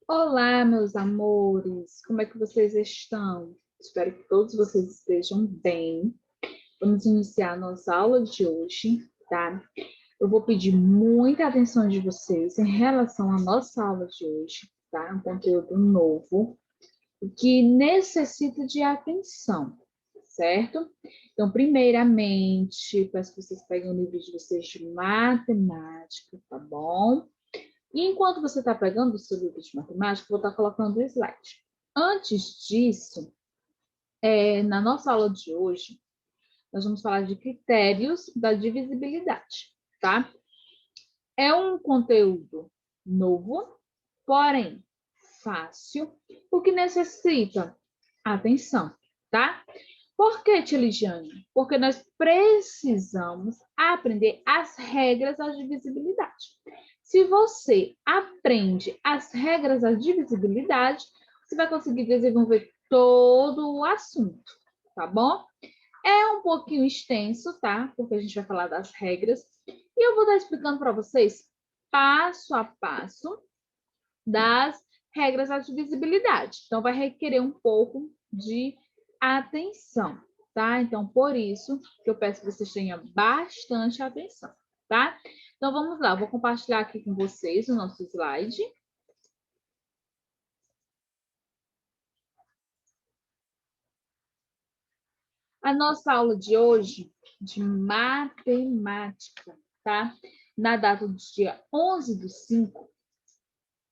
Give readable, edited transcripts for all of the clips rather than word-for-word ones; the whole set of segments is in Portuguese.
Olá, meus amores, como é que vocês estão? Espero que todos vocês estejam bem. Vamos iniciar a nossa aula de hoje, tá? Eu vou pedir muita atenção de vocês em relação à nossa aula de hoje, tá? É um conteúdo novo que necessita de atenção, certo? Então, primeiramente, peço que vocês peguem o livro de vocês de matemática, tá bom? E enquanto você está pegando o seu livro de matemática, eu vou estar colocando o slide. Antes disso, na nossa aula de hoje, nós vamos falar de critérios da divisibilidade, tá? É um conteúdo novo, porém fácil, o que necessita atenção, tá? Por que, Tia Ligiane? Porque nós precisamos aprender as regras da divisibilidade. Se você aprende as regras da divisibilidade, você vai conseguir desenvolver todo o assunto, tá bom? É um pouquinho extenso, tá? Porque a gente vai falar das regras. E eu vou estar explicando para vocês, passo a passo, das regras da divisibilidade. Então, vai requerer um pouco de atenção, tá? Então, por isso que eu peço que vocês tenham bastante atenção, tá? Então, vamos lá. Eu vou compartilhar aqui com vocês o nosso slide. A nossa aula de hoje, de matemática, tá? Na data do dia 11/5,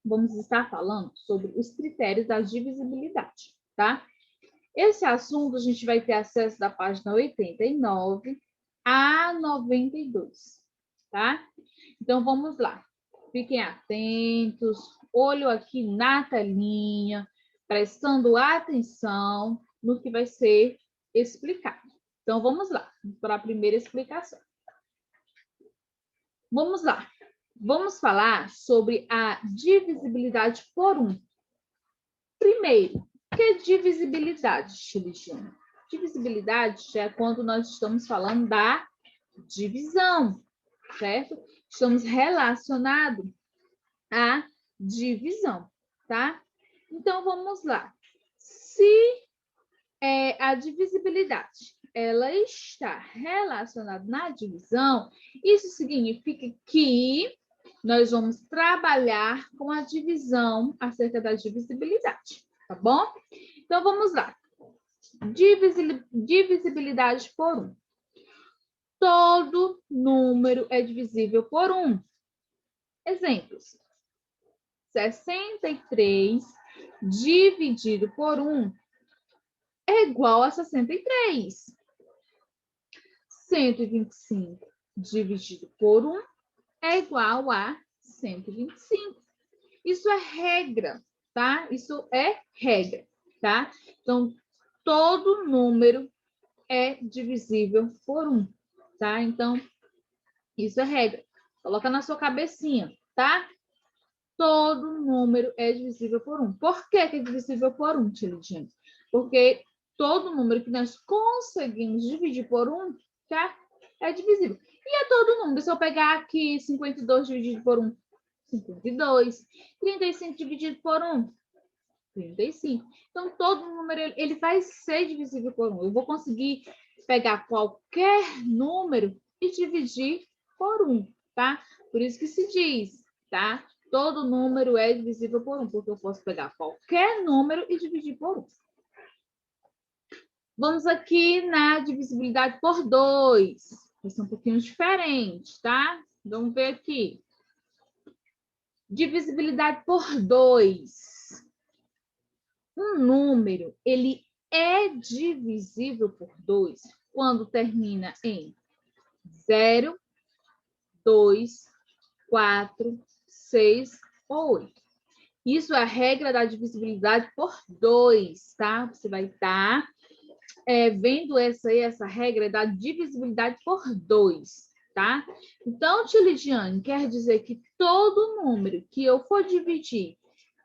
vamos estar falando sobre os critérios da divisibilidade, tá? Esse assunto a gente vai ter acesso da página 89 a 92, tá? Então, vamos lá. Fiquem atentos, olho aqui na telinha, prestando atenção no que vai ser explicado. Então, vamos lá, para a primeira explicação. Vamos lá. Vamos falar sobre a divisibilidade por 1. Primeiro, o que é divisibilidade, Xiligiane? Divisibilidade é quando nós estamos falando da divisão, certo? Estamos relacionados à divisão, tá? Então, vamos lá. Se a divisibilidade ela está relacionada na divisão, isso significa que nós vamos trabalhar com a divisão acerca da divisibilidade, tá bom? Então, vamos lá. Divisibilidade por 1. Todo número é divisível por 1. Exemplos. 63 dividido por 1 é igual a 63. 125 dividido por 1 é igual a 125. Isso é regra, tá? Isso é regra, tá? Então, todo número é divisível por 1, tá? Então, isso é regra. Coloca na sua cabecinha, tá? Todo número é divisível por 1. Por que é divisível por 1, Tia Lidiane? Porque todo número que nós conseguimos dividir por 1, tá? É divisível. E é todo número. Se eu pegar aqui 52 dividido por 1, 52. 35 dividido por 1, 35. Então, todo número ele vai ser divisível por 1. Eu vou conseguir pegar qualquer número e dividir por 1, tá? Por isso que se diz, tá? Todo número é divisível por 1, porque eu posso pegar qualquer número e dividir por 1. Vamos aqui na divisibilidade por 2. Vai ser um pouquinho diferente, tá? Vamos ver aqui. Divisibilidade por 2. Um número, ele é divisível por 2 quando termina em 0, 2, 4, 6 ou 8. Isso é a regra da divisibilidade por 2, tá? Você vai estar vendo essa regra da divisibilidade por 2, tá? Então, Tia Lidiane, quer dizer que todo número que eu for dividir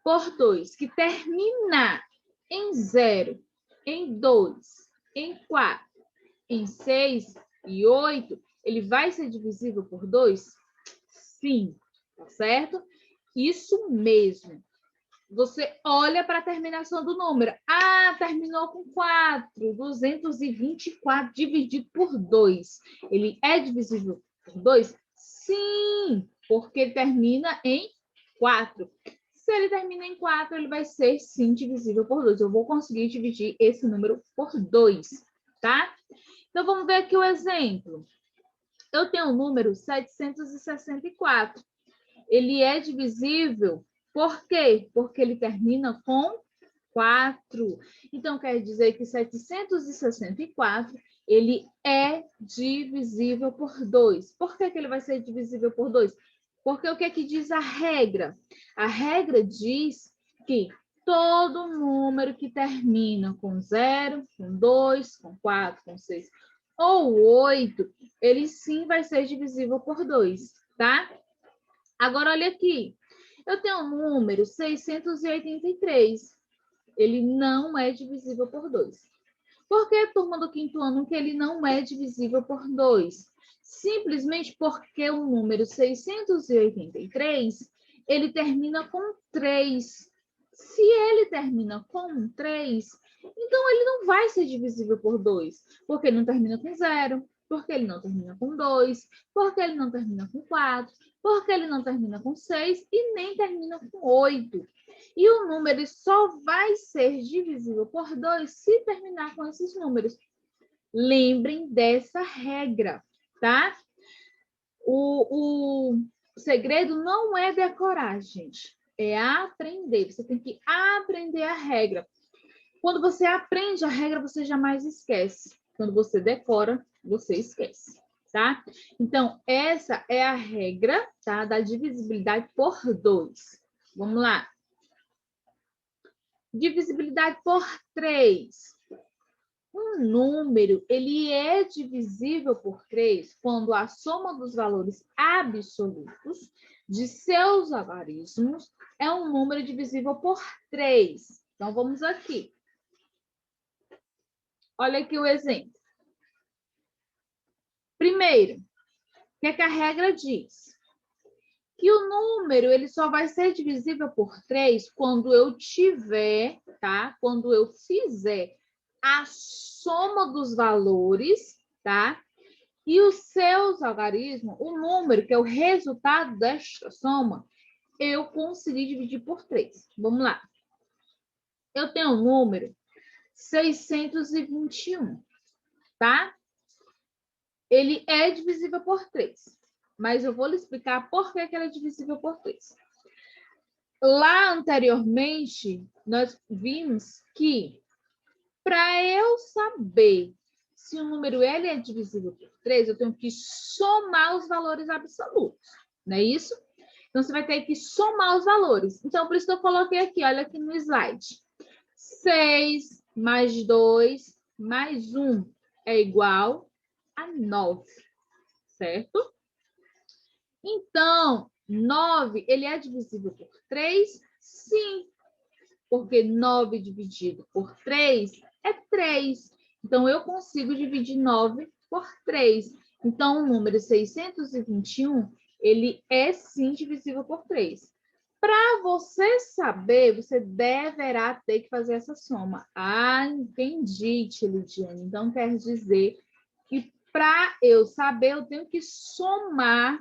por 2, que termina em 0, em 2, em 4, em 6 e 8, ele vai ser divisível por 2? Sim, tá certo? Isso mesmo. Você olha para a terminação do número. Ah, terminou com 4. 224 dividido por 2. Ele é divisível por 2? Sim, porque termina em 4. Se ele termina em 4, ele vai ser, sim, divisível por 2. Eu vou conseguir dividir esse número por 2, tá? Então, vamos ver aqui o exemplo. Eu tenho o número 764. Ele é divisível por quê? Porque ele termina com 4. Então, quer dizer que 764, ele é divisível por 2. Por que ele vai ser divisível por 2? Porque o que é que diz a regra? A regra diz que todo número que termina com 0, com 2, com 4, com 6 ou 8, ele sim vai ser divisível por 2, tá? Agora, olha aqui. Eu tenho um número 683. Ele não é divisível por 2. Por que, turma do quinto ano, que ele não é divisível por 2? Simplesmente porque o número 683, ele termina com 3. Se ele termina com 3, então ele não vai ser divisível por 2, porque ele não termina com 0, porque ele não termina com 2, porque ele não termina com 4, porque ele não termina com 6 e nem termina com 8. E o número só vai ser divisível por 2 se terminar com esses números. Lembrem dessa regra, tá? O segredo não é decorar, gente. É aprender. Você tem que aprender a regra. Quando você aprende a regra, você jamais esquece. Quando você decora, você esquece, tá? Então, essa é a regra, tá? Da divisibilidade por 2. Vamos lá. Divisibilidade por 3. Um número, ele é divisível por 3 quando a soma dos valores absolutos de seus algarismos é um número divisível por 3. Então, vamos aqui. Olha aqui o exemplo. Primeiro, o que é que a regra diz? Que o número ele só vai ser divisível por 3 quando eu tiver, tá? Quando eu fizer a soma dos valores, tá? E os seus algarismos, o número, que é o resultado desta soma, eu consegui dividir por 3. Vamos lá. Eu tenho o número 621, tá? Ele é divisível por 3. Mas eu vou lhe explicar por que ele é divisível por 3. Lá anteriormente, nós vimos que para eu saber se o número L é divisível por 3, eu tenho que somar os valores absolutos, não é isso? Então, você vai ter que somar os valores. Então, por isso que eu coloquei aqui, olha aqui no slide. 6 mais 2 mais 1 é igual a 9, certo? Então, 9, ele é divisível por 3? Sim, porque 9 dividido por 3 é 3. Então, eu consigo dividir 9 por 3. Então, o número 621, ele é sim divisível por 3. Para você saber, você deverá ter que fazer essa soma. Ah, entendi, tia Lidiane. Então, quer dizer que para eu saber, eu tenho que somar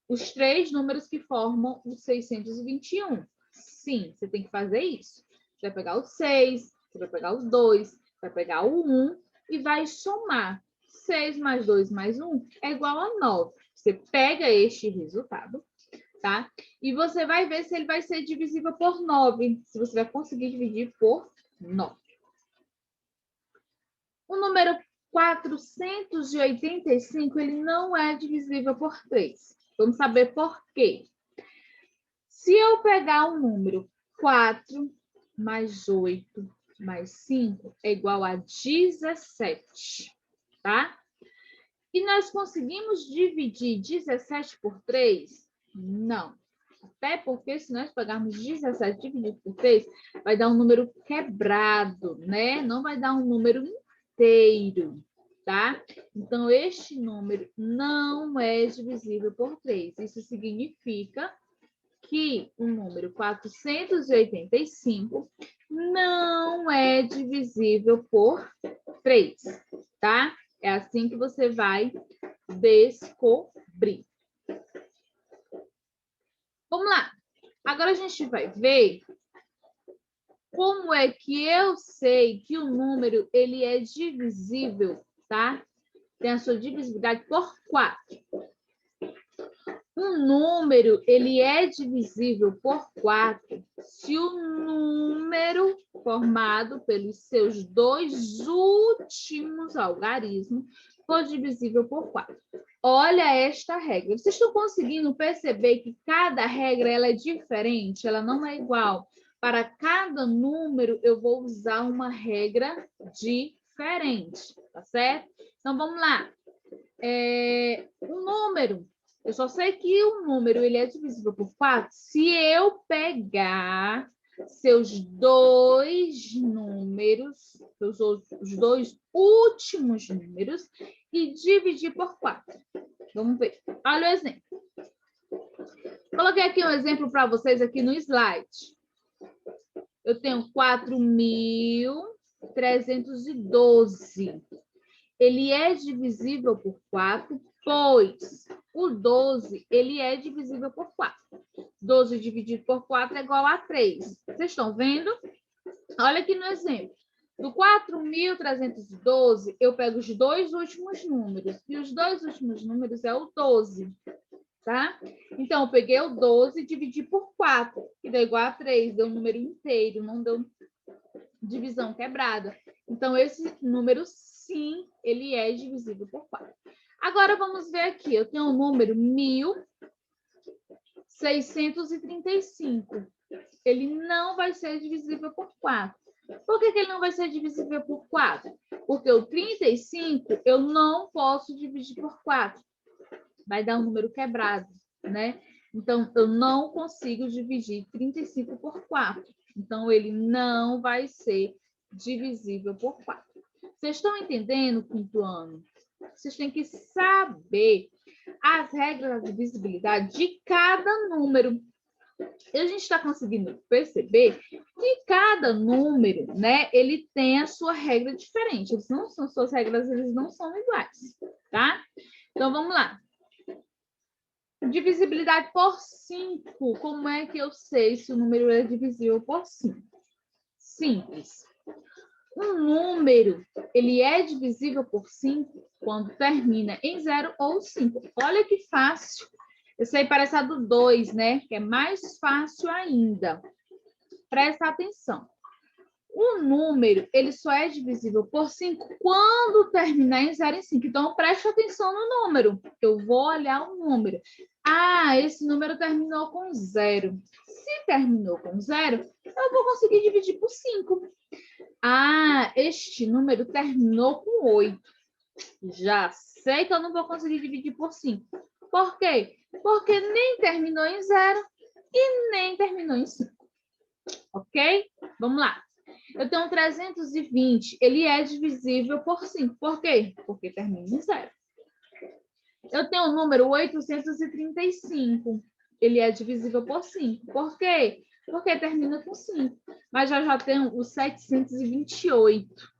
os 3 números que formam o 621. Sim, você tem que fazer isso. Você vai pegar o 6, você vai pegar o 2, vai pegar o 1 e vai somar. 6 mais 2 mais 1 é igual a 9. Você pega este resultado, tá? E você vai ver se ele vai ser divisível por 9. Se você vai conseguir dividir por 9. O número 485, ele não é divisível por 3. Vamos saber por quê. Se eu pegar o número 4 mais 8 mais 5 é igual a 17, tá? E nós conseguimos dividir 17 por 3? Não. Até porque se nós pegarmos 17 dividido por 3, vai dar um número quebrado, né? Não vai dar um número inteiro, tá? Então, este número não é divisível por 3. Isso significa que o número 485 não é divisível por 3, tá? É assim que você vai descobrir. Vamos lá. Agora a gente vai ver como é que eu sei que o número ele é divisível, tá? Tem a sua divisibilidade por 4. Um número ele é divisível por 4 se o número formado pelos seus dois últimos algarismos for divisível por 4. Olha esta regra. Vocês estão conseguindo perceber que cada regra ela é diferente? Ela não é igual. Para cada número, eu vou usar uma regra diferente, tá certo? Então, vamos lá. Um número. Eu só sei que o número ele é divisível por 4 se eu pegar seus dois números, os dois últimos números, e dividir por 4. Vamos ver. Olha o exemplo. Coloquei aqui um exemplo para vocês aqui no slide. Eu tenho 4.312. Ele é divisível por 4, pois o 12 ele é divisível por 4. 12 dividido por 4 é igual a 3. Vocês estão vendo? Olha aqui no exemplo. Do 4.312, eu pego os dois últimos números. E os dois últimos números é o 12. Tá? Então, eu peguei o 12 e dividi por 4, que deu igual a 3, deu um número inteiro, não deu divisão quebrada. Então, esse número, sim, ele é divisível por 4. Agora, vamos ver aqui. Eu tenho o número 1.635. Ele não vai ser divisível por 4. Por que ele não vai ser divisível por 4? Porque o 35 eu não posso dividir por 4. Vai dar um número quebrado, né? Então, eu não consigo dividir 35 por 4. Então, ele não vai ser divisível por 4. Vocês estão entendendo, quinto ano? Vocês têm que saber as regras da divisibilidade de cada número. E a gente está conseguindo perceber que cada número, né, ele tem a sua regra diferente. Eles não são suas regras, eles não são iguais, tá? Então, vamos lá. Divisibilidade por 5. Como é que eu sei se o número é divisível por 5? Simples. Um número, ele é divisível por 5 quando termina em 0 ou 5. Olha que fácil. Esse aí parece a do 2, né? Que é mais fácil ainda. Presta atenção. O número, ele só é divisível por 5 quando terminar em 0 e 5. Então, preste atenção no número. Eu vou olhar o número. Ah, esse número terminou com 0. Se terminou com 0, eu vou conseguir dividir por 5. Ah, este número terminou com 8. Já sei que eu não vou conseguir dividir por 5. Por quê? Porque nem terminou em 0 e nem terminou em 5. Ok? Vamos lá. Eu tenho 320. Ele é divisível por 5. Por quê? Porque termina em 0. Eu tenho o número 835. Ele é divisível por 5. Por quê? Porque termina com 5. Mas já tenho o 728.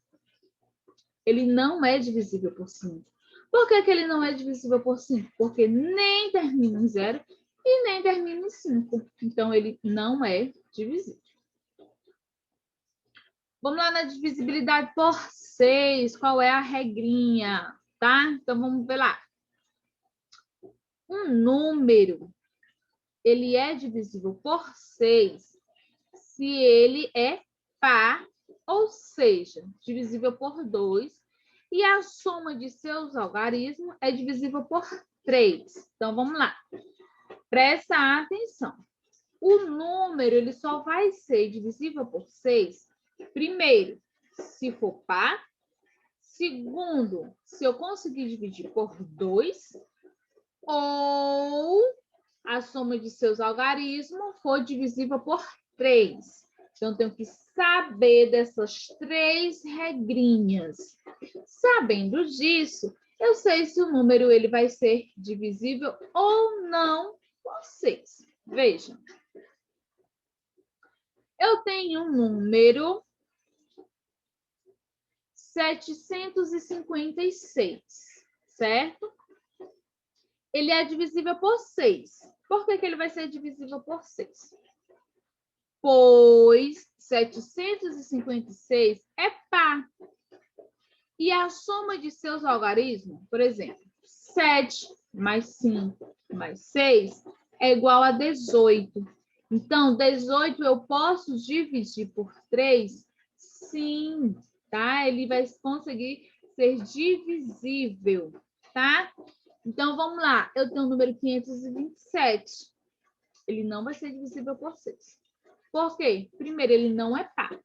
Ele não é divisível por 5. Por que ele não é divisível por 5? Porque nem termina em 0 e nem termina em 5. Então, ele não é divisível. Vamos lá na divisibilidade por 6. Qual é a regrinha? Tá? Então, vamos ver lá. Um número, ele é divisível por 6 se ele é par, ou seja, divisível por 2, e a soma de seus algarismos é divisível por 3. Então, vamos lá. Presta atenção. O número ele só vai ser divisível por 6, primeiro, se for par. Segundo, se eu conseguir dividir por 2, ou a soma de seus algarismos for divisível por 3. Então, eu tenho que saber dessas 3 regrinhas. Sabendo disso, eu sei se o número ele vai ser divisível ou não por 6. Vejam, Eu tenho um número 756, certo? Ele é divisível por 6. Por que ele vai ser divisível por 6? Pois 756 é par. E a soma de seus algarismos, por exemplo, 7 mais 5 mais 6 é igual a 18. Então, 18 eu posso dividir por 3? Sim, tá? Ele vai conseguir ser divisível, tá? Então, vamos lá. Eu tenho o número 527. Ele não vai ser divisível por 6. Por quê? Primeiro, ele não é par.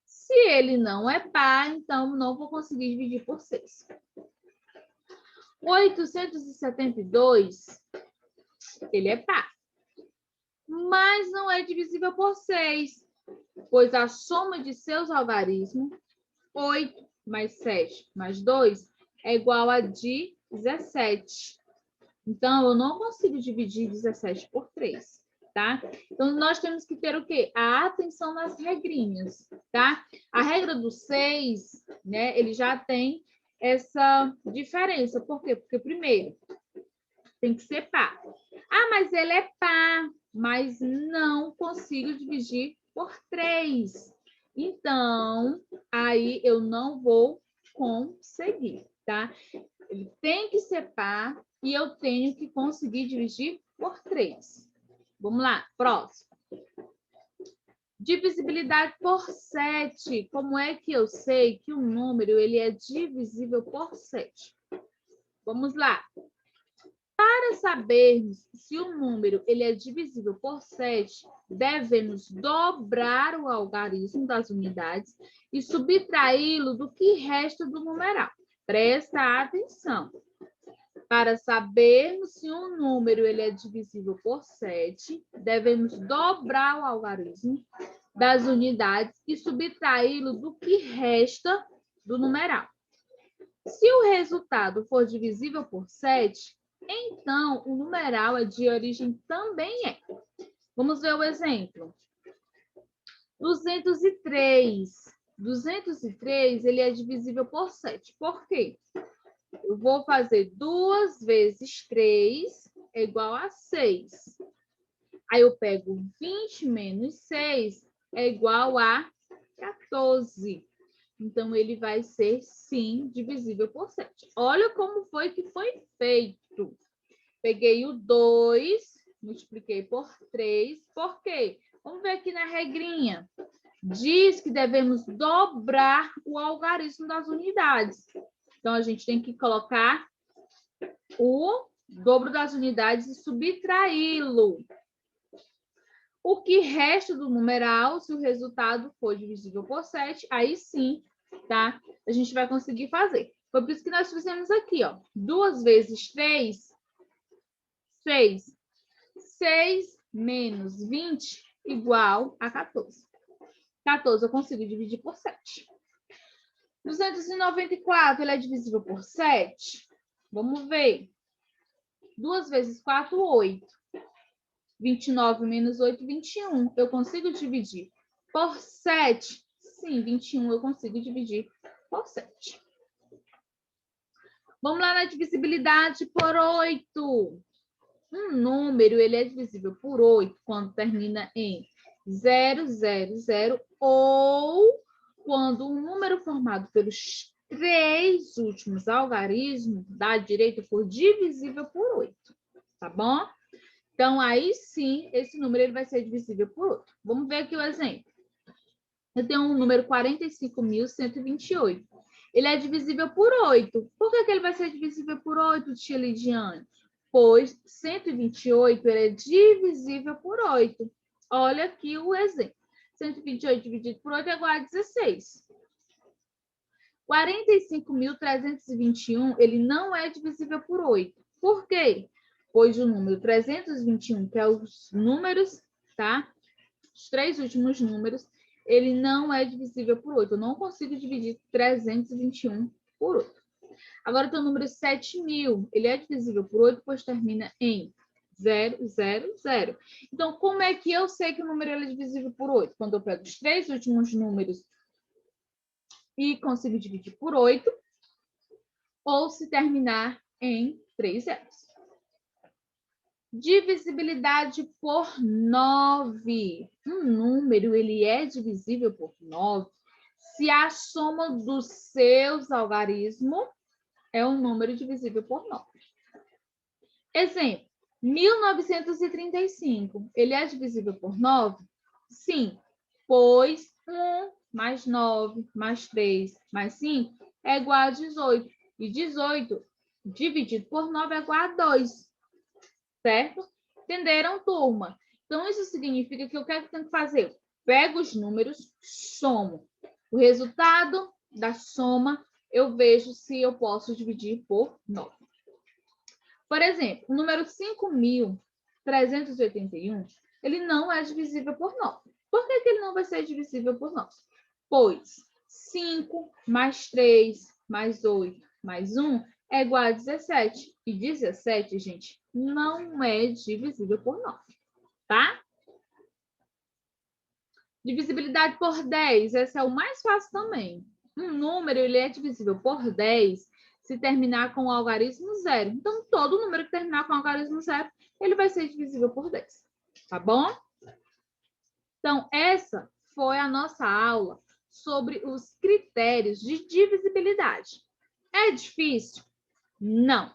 Se ele não é par, então não vou conseguir dividir por 6. 872, ele é par. Mas não é divisível por 6, pois a soma de seus algarismos, 8 mais 7 mais 2, é igual a 17. Então, eu não consigo dividir 17 por 3, tá? Então, nós temos que ter o quê? A atenção nas regrinhas, tá? A regra do 6, né, ele já tem essa diferença. Por quê? Porque, primeiro, tem que ser par. Ah, mas ele é par, mas não consigo dividir por 3. Então, aí eu não vou conseguir, tá? Ele tem que ser par e eu tenho que conseguir dividir por 3. Vamos lá, próximo. Divisibilidade por 7. Como é que eu sei que o número ele é divisível por 7? Vamos lá. Para sabermos se o número ele é divisível por 7, devemos dobrar o algarismo das unidades e subtraí-lo do que resta do numeral. Presta atenção. Para sabermos se um número ele é divisível por 7, devemos dobrar o algarismo das unidades e subtraí-lo do que resta do numeral. Se o resultado for divisível por 7, então o numeral é de origem também é. Vamos ver o exemplo. 203. 203 ele é divisível por 7. Por quê? Eu vou fazer 2 vezes 3 é igual a 6. Aí eu pego 20 menos 6 é igual a 14. Então, ele vai ser, sim, divisível por 7. Olha como foi que foi feito. Peguei o 2, multipliquei por 3. Por quê? Vamos ver aqui na regrinha. Diz que devemos dobrar o algarismo das unidades. Então, a gente tem que colocar o dobro das unidades e subtraí-lo. O que resta do numeral, se o resultado for divisível por 7, aí sim, tá? A gente vai conseguir fazer. Foi por isso que nós fizemos aqui, ó. 2 vezes 3, 6. 6 menos 20 igual a 14. 14 eu consigo dividir por 7. 294, ele é divisível por 7? Vamos ver. 2 vezes 4, 8. 29 menos 8, 21. Eu consigo dividir por 7? Sim, 21 eu consigo dividir por 7. Vamos lá na divisibilidade por 8. Um número ele é divisível por 8 quando termina em 0, 0, 0 ou quando um número formado pelos 3 últimos algarismos da direita for divisível por 8. Tá bom? Então, aí sim, esse número ele vai ser divisível por 8. Vamos ver aqui o exemplo. Eu tenho um número 45.128. Ele é divisível por 8. Por que ele vai ser divisível por 8, tia Lidiane? Pois 128 ele é divisível por 8. Olha aqui o exemplo. 128 dividido por 8 é igual a 16. 45.321 ele não é divisível por 8. Por quê? Pois o número 321, que é os números, tá? Os 3 últimos números, ele não é divisível por 8. Eu não consigo dividir 321 por 8. Agora tem o número 7.000. Ele é divisível por 8, pois termina em 0, 0, 0. Então, como é que eu sei que o número é divisível por 8? Quando eu pego os 3 últimos números e consigo dividir por 8, ou se terminar em 3 zeros. Divisibilidade por 9. Um número ele é divisível por 9 se a soma dos seus algarismos é um número divisível por 9. Exemplo, 1935. Ele é divisível por 9? Sim, pois 1 mais 9 mais 3 mais 5 é igual a 18. E 18 dividido por 9 é igual a 2. Certo? Entenderam, turma? Então, isso significa que o que é que eu tenho que fazer? Pego os números, somo. O resultado da soma, eu vejo se eu posso dividir por 9. Por exemplo, o número 5.381, ele não é divisível por 9. Por que ele não vai ser divisível por 9? Pois 5 mais 3 mais 8 mais 1 é igual a 17. E 17, gente, não é divisível por 9, tá? Divisibilidade por 10, esse é o mais fácil também. Um número ele é divisível por 10 se terminar com o algarismo 0. Então, todo número que terminar com o algarismo 0, ele vai ser divisível por 10. Tá bom? Então, essa foi a nossa aula sobre os critérios de divisibilidade. É difícil? Não,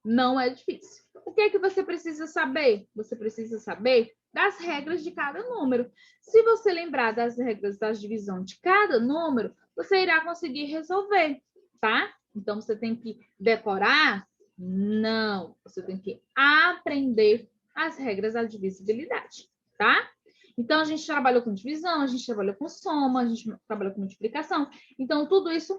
não é difícil. O que é que você precisa saber? Você precisa saber das regras de cada número. Se você lembrar das regras da divisão de cada número, você irá conseguir resolver, tá? Então, você tem que decorar? Não, você tem que aprender as regras da divisibilidade, tá? Então, a gente trabalhou com divisão, a gente trabalhou com soma, a gente trabalhou com multiplicação. Então, tudo isso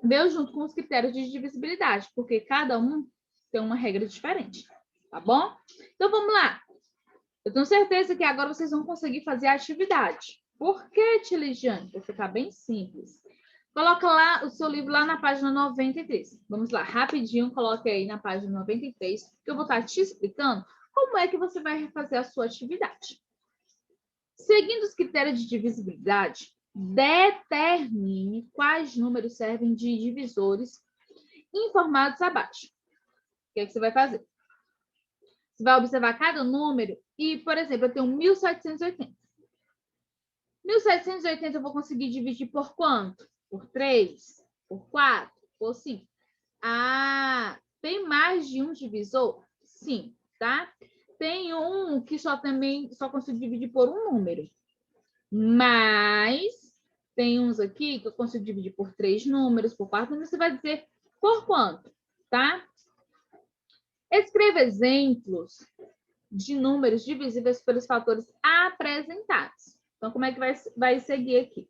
veio junto com os critérios de divisibilidade, porque cada um tem uma regra diferente, tá bom? Então, vamos lá. Eu tenho certeza que agora vocês vão conseguir fazer a atividade. Por que, Tiligiane? Vai ficar bem simples. Coloca lá o seu livro lá na página 93. Vamos lá, rapidinho, coloque aí na página 93, que eu vou estar te explicando como é que você vai fazer a sua atividade. Seguindo os critérios de divisibilidade, determine quais números servem de divisores informados abaixo. O que é que você vai fazer? Você vai observar cada número e, por exemplo, eu tenho 1780. 1780 eu vou conseguir dividir por quanto? Por 3, por 4, por 5. Ah, tem mais de um divisor? Sim, tá? Tem um que só consigo dividir por um número. Mas tem uns aqui que eu consigo dividir por 3 números, por 4 números. Você vai dizer por quanto, tá? Escreva exemplos de números divisíveis pelos fatores apresentados. Então, como é que vai seguir aqui?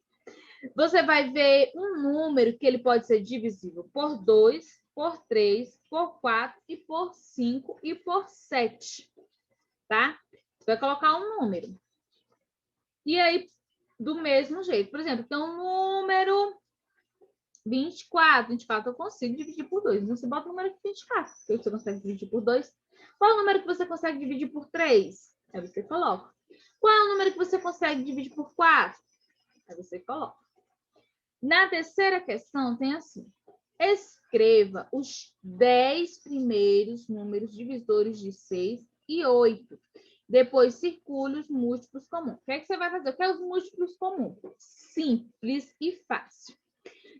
Você vai ver um número que ele pode ser divisível por 2, por 3, por 4 e por 5 e por 7, tá? Você vai colocar um número. E aí, do mesmo jeito. Por exemplo, tem um número 24. 24 eu consigo dividir por 2. Então, você bota o número de 24. Que você consegue dividir por 2. Qual é o número que você consegue dividir por 3? Aí você coloca. Qual é o número que você consegue dividir por 4? Aí você coloca. Na terceira questão, tem assim. Escreva os 10 primeiros números divisores de 6 e 8. Depois, circule os múltiplos comuns. O que é que você vai fazer? O que é os múltiplos comuns? Simples e fácil.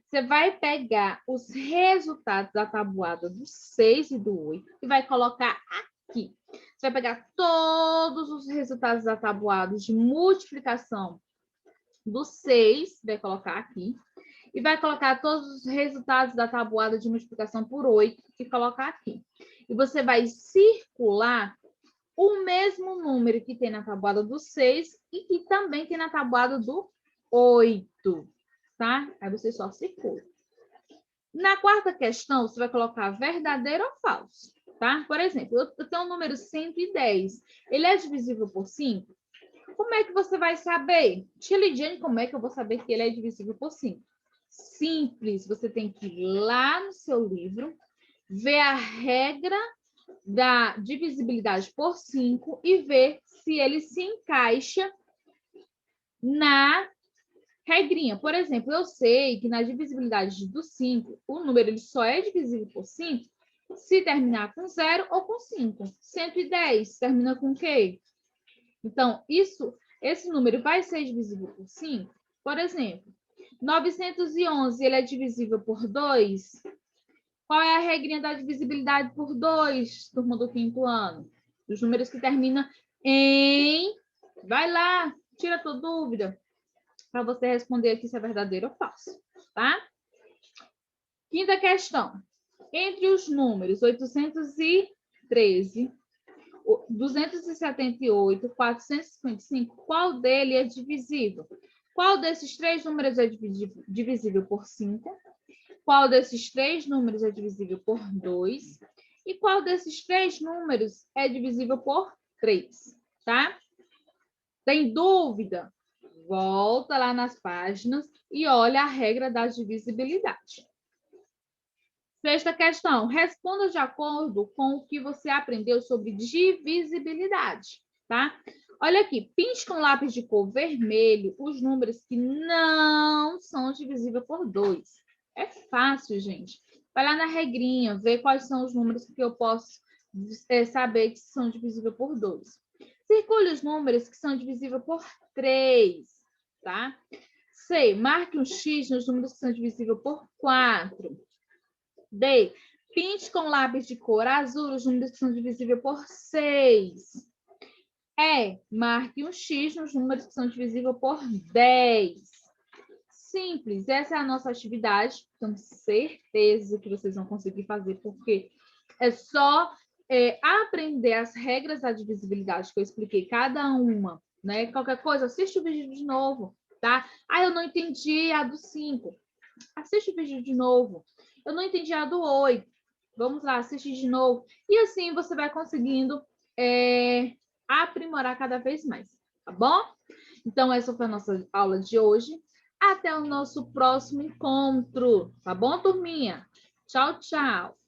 Você vai pegar os resultados da tabuada do 6 e do 8 e vai colocar aqui. Você vai pegar todos os resultados da tabuada de multiplicação do 6, vai colocar aqui. E vai colocar todos os resultados da tabuada de multiplicação por 8 e colocar aqui. E você vai circular o mesmo número que tem na tabuada do 6 e que também tem na tabuada do 8, tá? Aí você só circula. Na quarta questão, você vai colocar verdadeiro ou falso, tá? Por exemplo, eu tenho o número 110. Ele é divisível por 5? Como é que você vai saber? Tia Lidiane, como é que eu vou saber que ele é divisível por 5? Simples, você tem que ir lá no seu livro, ver a regra da divisibilidade por 5 e ver se ele se encaixa na regrinha. Por exemplo, eu sei que na divisibilidade do 5, o número ele só é divisível por 5 se terminar com 0 ou com 5. 110 termina com o quê? Então, esse número vai ser divisível por 5? Por exemplo, 911 ele é divisível por 2? Qual é a regrinha da divisibilidade por 2, turma do 5º ano? Os números que terminam em... Vai lá, tira a tua dúvida para você responder aqui se é verdadeiro ou falso, tá? Quinta questão. Entre os números 813, 278, 455, qual dele é divisível? Qual desses três números é divisível por 5? Qual desses três números é divisível por 2? E qual desses três números é divisível por 3? Tá? Tem dúvida? Volta lá nas páginas e olha a regra da divisibilidade. Sexta questão. Responda de acordo com o que você aprendeu sobre divisibilidade, tá? Olha aqui, pinte com lápis de cor vermelho os números que não são divisíveis por 2. É fácil, gente. Vai lá na regrinha, ver quais são os números que eu posso saber que são divisíveis por 2. Circule os números que são divisíveis por 3, tá? C, marque um X nos números que são divisíveis por 4. D, pinte com lápis de cor azul os números que são divisíveis por 6. E, marque um X nos números que são divisíveis por 10. Simples, essa é a nossa atividade. Tenho certeza que vocês vão conseguir fazer, porque é só aprender as regras da divisibilidade que eu expliquei, cada uma, né? Qualquer coisa, assiste o vídeo de novo, tá? Ah, eu não entendi a do 5. Assiste o vídeo de novo. Eu não entendi a do 8. Vamos lá, assiste de novo. E assim você vai conseguindo aprimorar cada vez mais, tá bom? Então, essa foi a nossa aula de hoje. Até o nosso próximo encontro, tá bom, turminha? Tchau, tchau.